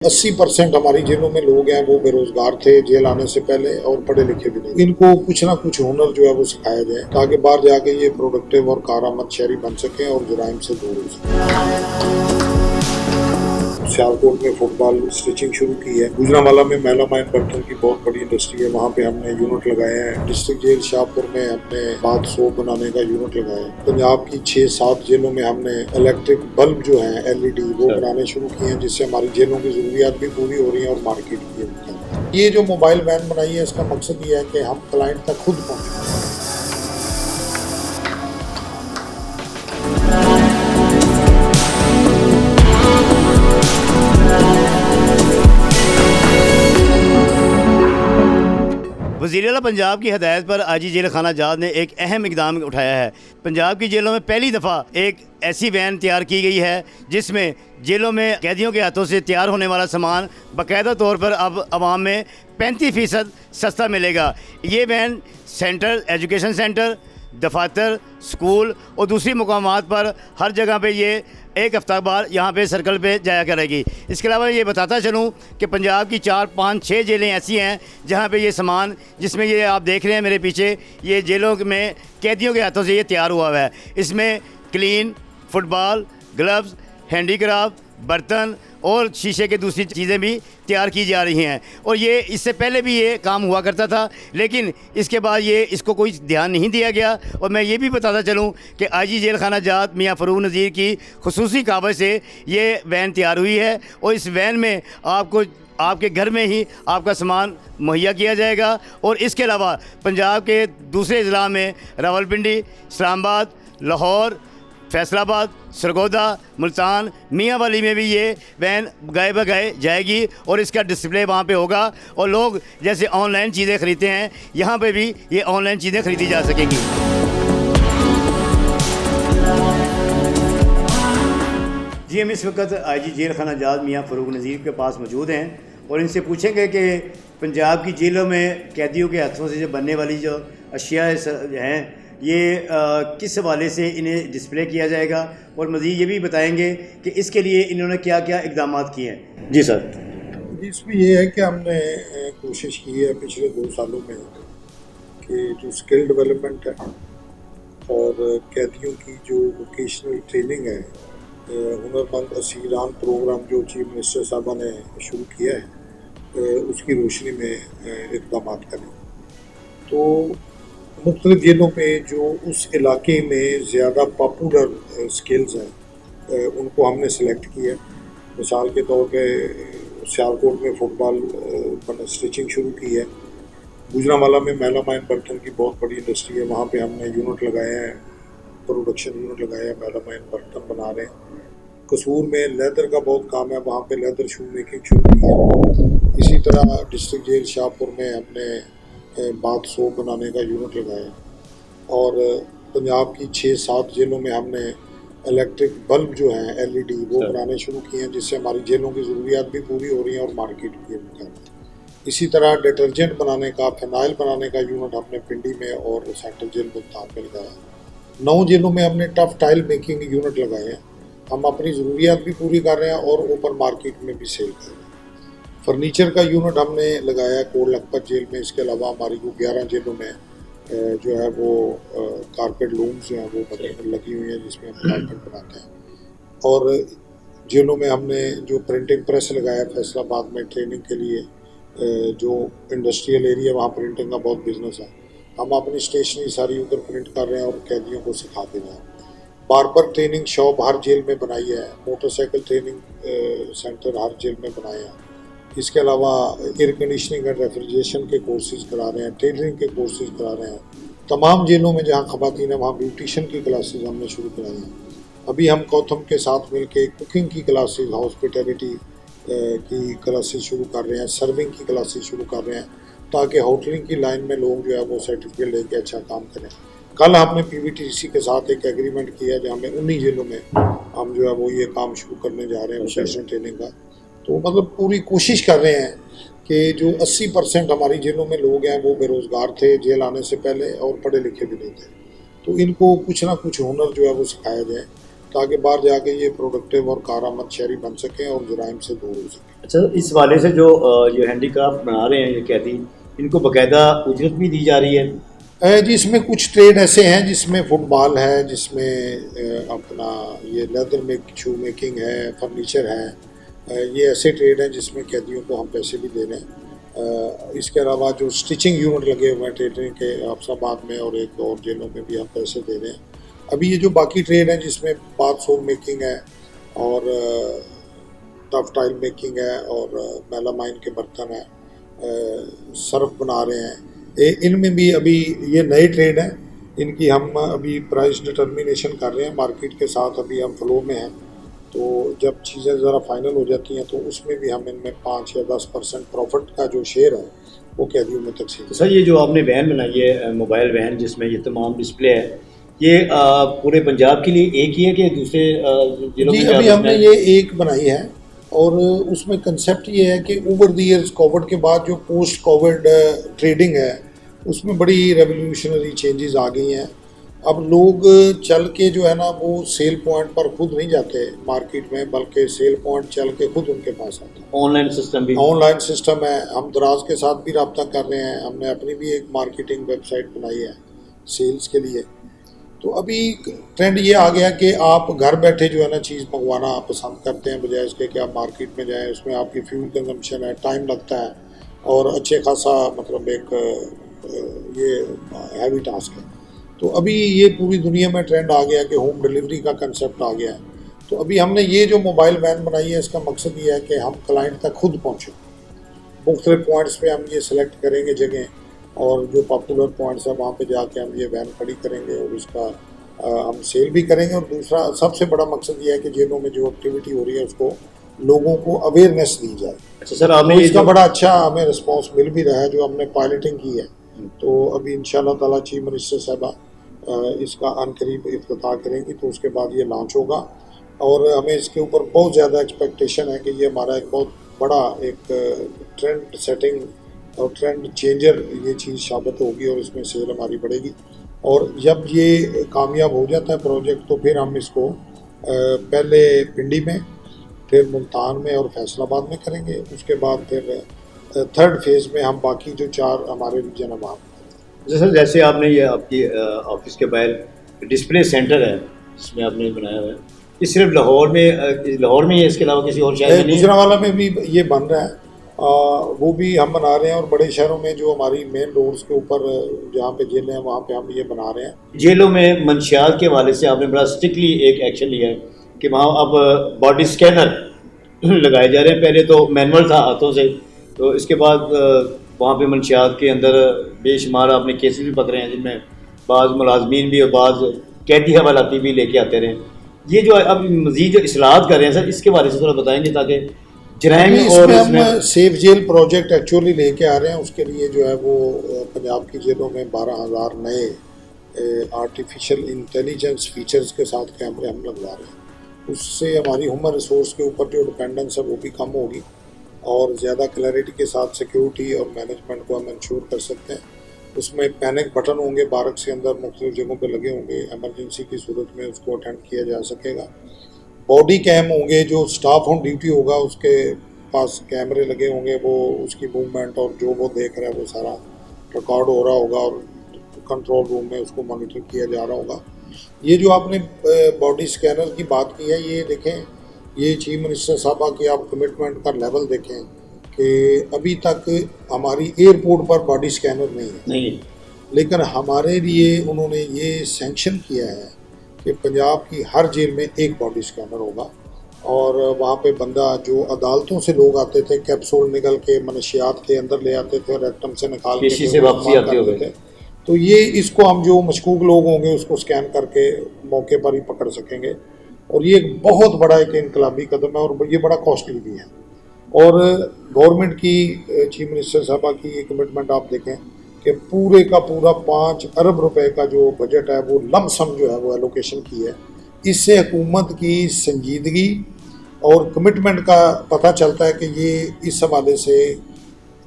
80% हमारी जेलों में लोग हैं वो बेरोजगार थे जेल आने से पहले और पढ़े लिखे भी नहीं। इनको कुछ ना कुछ हुनर जो है वो सिखाया जाए ताकि बाहर जाके ये प्रोडक्टिव और कारामद शहरी बन सकें और जुराइम से दूर हो सकें। सियालकोट में फुटबॉल स्टिचिंग शुरू की है। गुजरांवाला में महिला माइन बर्तन की बहुत बड़ी इंडस्ट्री है, वहाँ पे हमने यूनिट लगाए हैं। डिस्ट्रिक्ट जेल शाहपुर में हमने बाथ सोप बनाने का यूनिट लगाया है। पंजाब की 6-7 जेलों में हमने इलेक्ट्रिक बल्ब जो है LED वो बनाने शुरू किए हैं, जिससे हमारी जेलों की जरूरियात भी पूरी हो रही है और मार्केट की। ये जो मोबाइल वैन बनाई है इसका मकसद ये है कि हम क्लाइंट तक खुद पहुँचे। वज़ीर-ए-आला पंजाब की हदायत पर आजी जेल खाना जात ने एक अहम इकदाम उठाया है। पंजाब की जेलों में पहली दफ़ा एक ऐसी वैन तैयार की गई है जिसमें जेलों में कैदियों के हाथों से तैयार होने वाला सामान बाकायदा तौर पर अब आवाम में 35% सस्ता मिलेगा। ये वैन सेंटर, एजुकेशन सेंटर, दफातर, स्कूल और दूसरी मुकामात पर हर जगह पे ये एक हफ्ता बाद यहाँ पे सर्कल पे जाया करेगी। इसके अलावा ये बताता चलूँ कि पंजाब की 4, 5, 6 जेलें ऐसी हैं जहाँ पे ये सामान, जिसमें ये आप देख रहे हैं मेरे पीछे, ये जेलों में कैदियों के हाथों से ये तैयार हुआ है। इसमें क्लीन, फुटबॉल, ग्लव्स, हैंडीक्राफ्ट, बर्तन और शीशे के दूसरी चीज़ें भी तैयार की जा रही हैं। और ये इससे पहले भी ये काम हुआ करता था, लेकिन इसके बाद ये इसको कोई ध्यान नहीं दिया गया। और मैं ये भी बताता चलूँ कि आजी जेल खाना जात मियाँ फ़रूक नज़ीर की खुसूसी कावज से ये वैन तैयार हुई है और इस वैन में आपको आपके घर में ही आपका सामान मुहैया किया जाएगा। और इसके अलावा पंजाब के दूसरे ज़िला में रावलपिंडी, इस्लामाबाद, लाहौर, फैसलाबाद, सरगोदा, मुल्तान, मियांवाली में भी ये वैन गए बगए जाएगी और इसका डिस्प्ले वहाँ पे होगा। और लोग जैसे ऑनलाइन चीज़ें ख़रीदते हैं, यहाँ पे भी ये ऑनलाइन चीज़ें ख़रीदी जा सकेंगी। जी, हम इस वक्त आईजी जेल खाना जात मियाँ फ़रूक नज़ीर के पास मौजूद हैं और इनसे पूछेंगे कि पंजाब की जेलों में कैदियों के हाथों से जो बनने वाली जो अशिया हैं, ये किस हवाले से इन्हें डिस्प्ले किया जाएगा और मज़ीद ये भी बताएंगे कि इसके लिए इन्होंने क्या क्या इक़दाम किए हैं। जी सर। इसमें ये है कि हमने कोशिश की है पिछले 2 सालों में कि जो स्किल डेवलपमेंट है और कैदियों की जो वोकेशनल ट्रेनिंग है, हुनरमंद असीरान प्रोग्राम जो चीफ मिनिस्टर साहबा ने शुरू किया है, उसकी रोशनी में इक़दाम करें। तो मुख्तलिफ जेलों पे जो उस इलाके में ज़्यादा पॉपुलर स्किल्स हैं उनको हमने सेलेक्ट किया। मिसाल के तौर पे सियालकोट में फुटबॉल स्टिचिंग शुरू की है। गुजरांवाला में महिला माइन बर्तन की बहुत बड़ी इंडस्ट्री है, वहाँ पे हमने यूनिट लगाया है, प्रोडक्शन यूनिट लगाया है, महिला माइन बर्तन बना रहे हैं। कसूर में लेदर का बहुत काम है, वहाँ पे लेदर शू मेकिंग शुरू की है। इसी तरह डिस्ट्रिक्ट जेल शाहपुर में हमने बाथ सोप बनाने का यूनिट लगाया और पंजाब की 6-7 जेलों में हमने इलेक्ट्रिक बल्ब जो हैं LED वो बनाने शुरू किए हैं, जिससे हमारी जेलों की ज़रूरियात भी पूरी हो रही हैं और मार्केट की मुताबिक। इसी तरह डिटर्जेंट बनाने का, फिनाइल बनाने का यूनिट हमने पिंडी में और सेंट्रल जेल मुल्तान में लगाया है। 9 जेलों में हमने टफ टाइल मेकिंग यूनिट लगाए हैं। हम अपनी ज़रूरियात भी पूरी कर रहे हैं और ओपन मार्केट में भी सेल कर रहे हैं। फर्नीचर का यूनिट हमने लगाया है कोट लखपत जेल में। इसके अलावा हमारी को 11 जेलों में जो है वो कारपेट लूम्स जो हैं वो लगी हुई हैं, जिसमें हम कारपेट बनाते हैं। और जेलों में हमने जो प्रिंटिंग प्रेस लगाया फैसलाबाद में ट्रेनिंग के लिए, जो इंडस्ट्रियल एरिया वहाँ प्रिंटिंग का बहुत बिजनेस है। हम अपनी स्टेशनरी सारी उधर प्रिंट कर रहे हैं और कैदियों को सिखाते हैं। बार्बर ट्रेनिंग शॉप हर जेल में बनाई है, मोटरसाइकिल ट्रेनिंग सेंटर हर जेल में बनाए हैं। इसके अलावा एयर कंडीशनिंग एंड रेफ्रिजरेशन के कोर्सेज करा रहे हैं, टेलरिंग के कोर्सेज करा रहे हैं। तमाम जेलों में जहाँ ख़वातीन है वहाँ ब्यूटिशन की क्लासेज हमने शुरू कराई हैं। अभी हम कौथम के साथ मिलके कुकिंग की क्लासेज, हॉस्पिटैलिटी की क्लासेज शुरू कर रहे हैं, सर्विंग की क्लासेज शुरू कर रहे हैं, ताकि होटलिंग की लाइन में लोग जो है वो सर्टिफिकेट लेके अच्छा काम करें। कल हमने PVTC के साथ एक एग्रीमेंट किया जहाँ में 19 जेलों में हम जो है वो ये काम शुरू करने जा रहे हैं वोकेशनल ट्रेनिंग का। तो मतलब पूरी कोशिश कर रहे हैं कि जो 80% हमारी जेलों में लोग हैं वो बेरोज़गार थे जेल आने से पहले और पढ़े लिखे भी नहीं थे। तो इनको कुछ ना कुछ हुनर जो है वो सिखाया जाए ताकि बाहर जाके ये प्रोडक्टिव और कारआमद शहरी बन सकें और जुराइम से दूर हो सकें। अच्छा, इस वाले से जो ये हैंडीक्राफ्ट बना रहे हैं ये कैदी, इनको बाकायदा उजरत भी दी जा रही है? जी, इसमें कुछ ट्रेड ऐसे हैं जिसमें फुटबॉल है, जिसमें अपना ये लेदर में शू मेकिंग है, फर्नीचर है। ये ऐसे ट्रेड हैं जिसमें कैदियों को हम पैसे भी दे रहे हैं। इसके अलावा जो स्टिचिंग यूनिट लगे हुए हैं ट्रेडर के अफसाबाद में और एक और जेलों में भी हम पैसे दे रहे हैं। अभी ये जो बाकी ट्रेड हैं जिसमें बाथ सोप मेकिंग है और टफ टाइल मेकिंग है और मेलामाइन के बर्तन है, सर्फ बना रहे हैं, इनमें भी अभी ये नए ट्रेड हैं। इनकी हम अभी प्राइस डिटर्मिनेशन कर रहे हैं मार्केट के साथ, अभी हम फ्लो में हैं। तो जब चीज़ें ज़रा फाइनल हो जाती हैं तो उसमें भी हम इनमें 5 या 10% प्रॉफिट का जो शेयर है वो कैदियों में तकसीम। तो सर, ये जो आपने वैन बनाई है, मोबाइल वैन, जिसमें ये तमाम डिस्प्ले है, ये पूरे पंजाब के लिए एक ही है कि दूसरे जिलों जी, में भी अभी आप हमने ये एक बनाई है और उसमें कंसेप्ट ये है कि ओवर द ईयर्स कोविड के बाद जो पोस्ट कोविड ट्रेडिंग है उसमें बड़ी रेवोल्यूशनरी चेंजेस आ गई हैं। अब लोग चल के जो है ना वो सेल पॉइंट पर खुद नहीं जाते मार्केट में, बल्कि सेल पॉइंट चल के खुद उनके पास आते हैं। ऑनलाइन सिस्टम भी, ऑनलाइन सिस्टम है। हम दराज के साथ भी रब्ता कर रहे हैं, हमने अपनी भी एक मार्केटिंग वेबसाइट बनाई है सेल्स के लिए। तो अभी ट्रेंड ये आ गया कि आप घर बैठे जो है ना चीज़ मंगवाना पसंद करते हैं, बजाय इसके कि आप मार्केट में जाएं। उसमें आपकी फ्यूल कंजम्पशन है, टाइम लगता है और अच्छे खासा मतलब एक ये हैवी टास्क है। तो अभी ये पूरी दुनिया में ट्रेंड आ गया कि होम डिलीवरी का कंसेप्ट आ गया है। तो अभी हमने ये जो मोबाइल वैन बनाई है इसका मकसद ये है कि हम क्लाइंट तक खुद पहुँचें। मुख्तलिफ पॉइंट्स पे हम ये सिलेक्ट करेंगे जगह, और जो पॉपुलर पॉइंट्स है वहाँ पे जाके हम ये वैन खड़ी करेंगे और उसका हम सेल भी करेंगे। और दूसरा सबसे बड़ा मकसद ये है कि जेलों में जो एक्टिविटी हो रही है उसको लोगों को अवेयरनेस दी जाए। अच्छा सर, आपने तो इसका बड़ा अच्छा हमें रिस्पॉन्स मिल भी रहा है जो हमने पायलटिंग की है। तो अभी इंशाल्लाह ताला चीफ मिनिस्टर साहबा इसका अनकरीब इफ्तिताह करेंगी तो उसके बाद ये लॉन्च होगा। और हमें इसके ऊपर बहुत ज़्यादा एक्सपेक्टेशन है कि ये हमारा एक बहुत बड़ा एक ट्रेंड सेटिंग और ट्रेंड चेंजर ये चीज़ साबित होगी और इसमें सेल हमारी बढ़ेगी। और जब ये कामयाब हो जाता है प्रोजेक्ट तो फिर हम इसको पहले पिंडी में, फिर मुल्तान में और फैसलाबाद में करेंगे। उसके बाद फिर थर्ड फेज़ में हम बाकी जो 4 हमारे रीजन है वहाँ। सर, जैसे आपने ये आपकी ऑफिस के बाहर डिस्प्ले सेंटर है जिसमें आपने बनाया हुआ है, ये सिर्फ लाहौर में ही है, इसके अलावा किसी और शहर में नहीं है? गुजरांवाला में भी ये बन रहा है, वो भी हम बना रहे हैं। और बड़े शहरों में जो हमारी मेन रोड्स के ऊपर जहाँ पे जेलें हैं वहाँ पे हम ये बना रहे हैं। जेलों में मंशियात के हवाले से आपने बड़ा स्ट्रिक्टली एक एक्शन लिया है कि वहाँ अब बॉडी स्कैनर लगाए जा रहे हैं। पहले तो मैनुअल था हाथों से, तो इसके बाद वहाँ पे मंशियात के अंदर बेशुमार आपने केसेस भी पकड़े हैं जिनमें बाज़ मुलाजमीन भी और बाज़ कैदी हवालाती भी लेके आते रहे। ये जो अब मज़ीद जो इस्लाहत कर रहे हैं सर, इसके बारे से थोड़ा बताएंगे ताकि जराइम और इसमें हम सेफ जेल प्रोजेक्ट एक्चुअली लेके आ रहे हैं। उसके लिए जो है वो पंजाब की जेलों में 12,000 नए आर्टिफिशियल इंटेलिजेंस फीचर्स के साथ कैमरे हम लगवा रहे हैं। उससे हमारी ह्यूमन रिसोर्स के ऊपर जो डिपेंडेंस है वो भी कम होगी और ज़्यादा क्लैरिटी के साथ सिक्योरिटी और मैनेजमेंट को हम इंश्योर कर सकते हैं। उसमें पैनिक बटन होंगे बारक के अंदर, मुख्तलिफ जगहों पे लगे होंगे, इमरजेंसी की सूरत में उसको अटेंड किया जा सकेगा। बॉडी कैम होंगे, जो स्टाफ ऑन ड्यूटी होगा उसके पास कैमरे लगे होंगे, वो उसकी मूवमेंट और जो वो देख रहा है वो सारा रिकॉर्ड हो रहा होगा और कंट्रोल रूम में उसको मॉनिटर किया जा रहा होगा। ये जो आपने बॉडी स्कैनर की बात की है, ये देखें, ये चीफ मिनिस्टर साहबा की आप कमिटमेंट का लेवल देखें कि अभी तक हमारी एयरपोर्ट पर बॉडी स्कैनर नहीं है, लेकिन हमारे लिए उन्होंने ये सैंक्शन किया है कि पंजाब की हर जेल में एक बॉडी स्कैनर होगा। और वहाँ पे बंदा जो अदालतों से लोग आते थे कैप्सूल निकल के मनशियात के अंदर ले आते थे और रेक्टम से निकाल के से वापसी आती होगी, तो ये इसको हम जो मशकूक लोग होंगे उसको स्कैन करके मौके पर ही पकड़ सकेंगे। और ये एक बहुत बड़ा एक इनकलाबी कदम है और ये बड़ा कॉस्टली भी है। और गवर्नमेंट की चीफ मिनिस्टर साहबा की ये कमिटमेंट आप देखें कि पूरे का पूरा 5 अरब रुपए का जो बजट है वो लमसम जो है वो एलोकेशन की है। इससे हुकूमत की संजीदगी और कमिटमेंट का पता चलता है कि ये इस हवाले से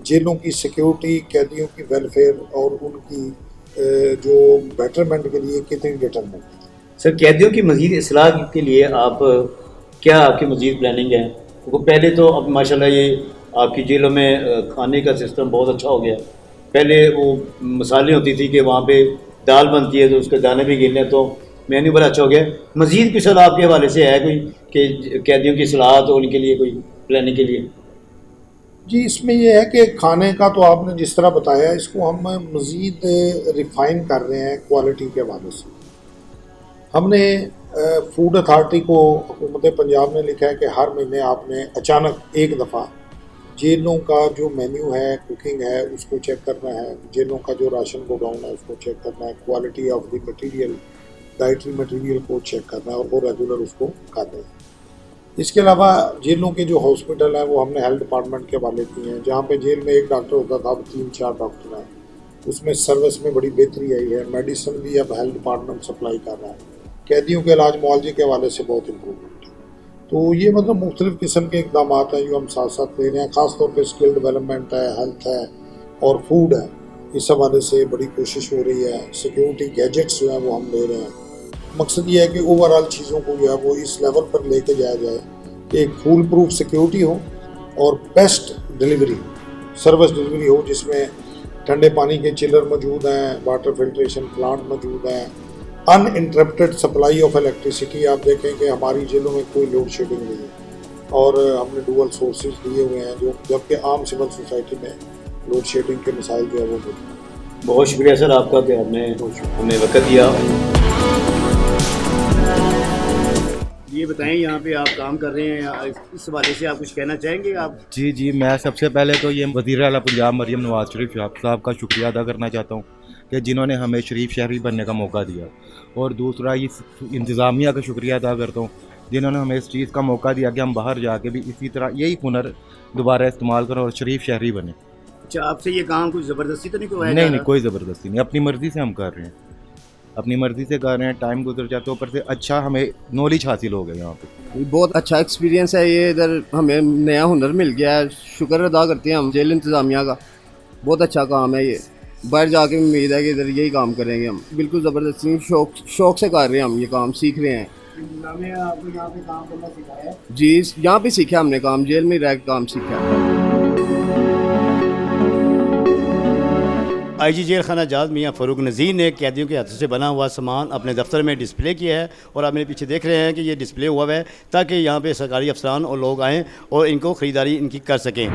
जेलों की सिक्योरिटी, कैदियों की वेलफेयर और उनकी जो बेटरमेंट के लिए कितनी डिटरमेंट है। सर, कैदियों की मज़ीद इसलाह के लिए आप क्या आपकी मज़ीद प्लानिंग है? क्योंकि पहले तो अब माशाल्लाह ये आपकी जेलों में खाने का सिस्टम बहुत अच्छा हो गया है। पहले वो मसाले होती थी कि वहाँ पे दाल बनती है तो उसके दाने भी गिनने, तो मेन्यू बड़ा अच्छा हो गया है। मज़ीद कुछ सर आपके हवाले से है कोई कि कैदियों की सलाह तो उनके लिए कोई प्लानिंग के लिए? जी, इसमें ये है कि खाने का तो आपने जिस तरह बताया, इसको हम मज़ीद रिफ़ाइन कर रहे हैं क्वालिटी के हवाले से। हमने फूड अथॉरिटी को, हुकूमत पंजाब ने लिखा है कि हर महीने आपने अचानक एक दफ़ा जेलों का जो मेन्यू है, कुकिंग है, उसको चेक करना है। जेलों का जो राशन गोडाउन है उसको चेक करना है। Quality of the material, dietary material को चेक करना है और वो रेगुलर उसको कर रहे हैं। इसके अलावा जेलों के जो हॉस्पिटल हैं वो हमने हेल्थ डिपार्टमेंट के हवाले किए हैं। जहाँ पे जेल में एक डॉक्टर होता था, अब 3-4 डॉक्टर हैं। उसमें सर्विस में बड़ी बेहतरी आई है। मेडिसिन भी अब हेल्थ डिपार्टमेंट सप्लाई कर रहा है। कैदियों के इलाज मुआवजे के हवाले से बहुत इम्प्रूवमेंट है। तो ये मतलब मुख्तलिफ़ किस्म के इकदाम हैं जो हम साथ साथ ले रहे हैं। ख़ास तौर पर स्किल डेवलपमेंट है, हेल्थ है और फूड है। इस हवाले से बड़ी कोशिश हो रही है। सिक्योरिटी गैजेट्स जो हैं वो हम ले रहे हैं। मकसद ये है कि ओवरऑल चीज़ों को जो है वो इस लेवल पर लेके जाया जाए कि एक फूल प्रूफ सिक्योरिटी हो और बेस्ट डिलीवरी, सर्विस डिलीवरी हो, जिसमें ठंडे पानी के चिलर मौजूद हैं, वाटर फिल्ट्रेशन प्लांट मौजूद हैं, अनइंटरप्टेड सप्लाई ऑफ इलेक्ट्रिसिटी। आप देखें कि हमारी जेलों में कोई लोड शेडिंग नहीं है और हमने डुअल सोर्सेज दिए हुए हैं, जो जबकि आम सिविल सोसाइटी में लोड शेडिंग के मिसाइल जो है वो मौजूद हैं। बहुत शुक्रिया सर आपका कि आपने हमें वक्त दिया। ये बताएं, यहाँ पे आप काम कर रहे हैं, इस हवाले से आप कुछ कहना चाहेंगे आप? जी, मैं सबसे पहले तो ये वज़ीर आला पंजाब मरियम नवाज़ शरीफ साहब का शुक्रिया अदा करना चाहता हूँ कि जिन्होंने हमें शरीफ शहरी बनने का मौका दिया। और दूसरा इस इंतज़ामिया का शुक्रिया अदा करता हूँ जिन्होंने हमें इस चीज़ का मौका दिया कि हम बाहर जाके भी इसी तरह यही हुनर दोबारा इस्तेमाल करें और शरीफ शहरी बने। अच्छा, आपसे ये काम कुछ ज़बरदस्ती तो नहीं करवाया? नहीं, कोई ज़बरदस्ती नहीं, अपनी मर्ज़ी से हम कर रहे हैं, अपनी मर्ज़ी से कर रहे हैं। टाइम गुजर जाता है, ऊपर से अच्छा हमें नॉलेज हासिल हो गया यहाँ पे। बहुत अच्छा एक्सपीरियंस है ये, इधर हमें नया हुनर मिल गया है। शुक्र अदा करते हैं हम जेल इंतज़ामिया का, बहुत अच्छा काम है ये। बाहर जाके उम्मीद है कि इधर यही काम करेंगे हम, बिल्कुल ज़बरदस्ती नहीं, शौक से कर रहे हैं हम, ये काम सीख रहे हैं। आपको यहाँ पे काम करना सिखाया है? जी, यहाँ पे सीखा हमने काम, जेल में रह के काम सीखा है। आईजी जेल खाना जात मियाँ फ़ारूक नज़ीर ने कैदियों के हाथों से बना हुआ सामान अपने दफ्तर में डिस्प्ले किया है और आप मेरे पीछे देख रहे हैं कि ये डिस्प्ले हुआ है ताकि यहाँ पे सरकारी अफसरान और लोग आएँ और इनको ख़रीदारी इनकी कर सकें।